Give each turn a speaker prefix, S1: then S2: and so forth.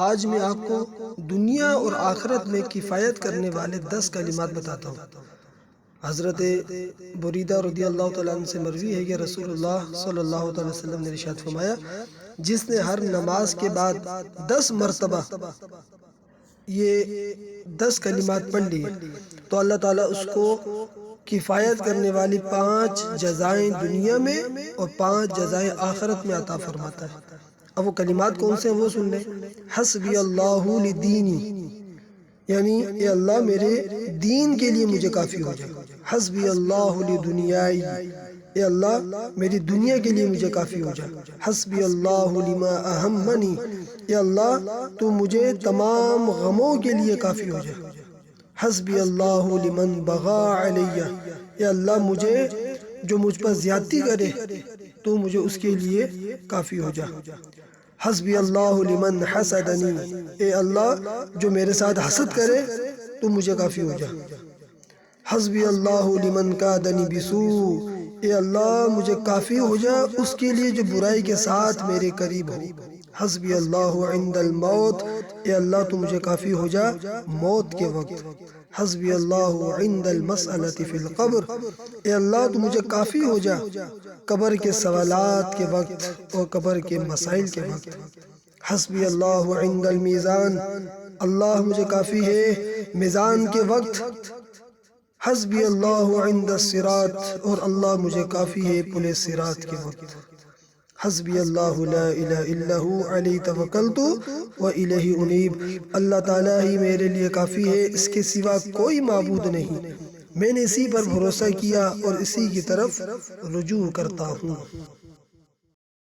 S1: آج میں آپ کو دنیا اور آخرت میں کفایت کرنے والے 10 کلمات بتاتا ہوں۔ حضرت بریدہ رضی اللہ تعالیٰ عنہ سے مروی ہے کہ رسول اللہ صلی اللہ علیہ وسلم نے ارشاد فرمایا، جس نے ہر نماز کے بعد 10 مرتبہ یہ 10 کلمات پڑھ لی تو اللہ تعالیٰ اس کو کفایت کرنے والی 5 جزائیں دنیا میں اور 5 جزائیں آخرت میں عطا فرماتا ہے۔ اب وہ کلمات کون سے ہیں وہ سن لیں۔ حسبی اللہ لدینی، یعنی اے اللہ میرے دین کے لیے مجھے کافی ہو جائے۔ حسبی اللہ لدنیائی، اے اللہ میری دنیا کے لیے مجھے کافی ہو جائے۔ حسبی اللہ لما اہمنی، اے اللہ تو مجھے تمام غموں کے لیے کافی ہو جائے۔ حسبی اللہ لمن بغا علیہ، اے اللہ مجھے جو مجھ پر زیادتی کرے تو مجھے اس کے لیے کافی ہو جائے۔ حسبی اللہ لمن حسدنی، اے اللہ جو میرے ساتھ حسد کرے تو مجھے کافی ہو جائے۔ حسبی اللہ لمن کادنی بسوء، اے اللہ مجھے کافی ہو جائے اس کے لیے جو برائی کے ساتھ میرے قریب ہو۔ حسبی اللہ عند الموت، اے اللہ تو مجھے کافی ہو جا موت کے وقت۔ حسبی اللہ عند المسئلۃ فی القبر، اے اللہ تو مجھے کافی ہو جا قبر کے سوالات کے وقت اور قبر کے مسائل کے وقت۔ حسبی اللہ عند المیزان، اللہ مجھے کافی ہے میزان کے وقت۔ حسبی اللہ عند الصراط، اور اللہ مجھے کافی ہے پل صراط کے وقت۔ حسبی اللہ لا الہ الا ہو علیہ توکلت و الیہ انیب، اللہ تعالیٰ ہی میرے لیے کافی ہے، اس کے سوا کوئی معبود نہیں، میں نے اسی پر بھروسہ کیا اور اسی کی طرف رجوع کرتا ہوں۔